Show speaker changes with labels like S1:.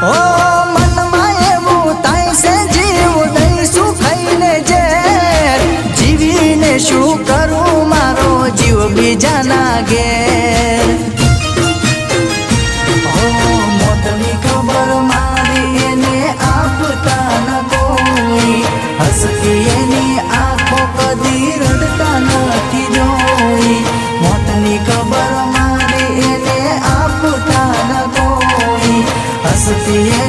S1: ઓ મનમાં એવું થાય છે જીવ દઈશું ખાઈને ઝેર જીવીને શું કરું મારો જીવ બીજાના ઘેર મોતની ખબર મારી એને આપતા ન કોઈ હસતી એની આંખો કદી રડતા નથી જોઈ મોતની ખબર મારી એને આપતા ન કોઈ હસતી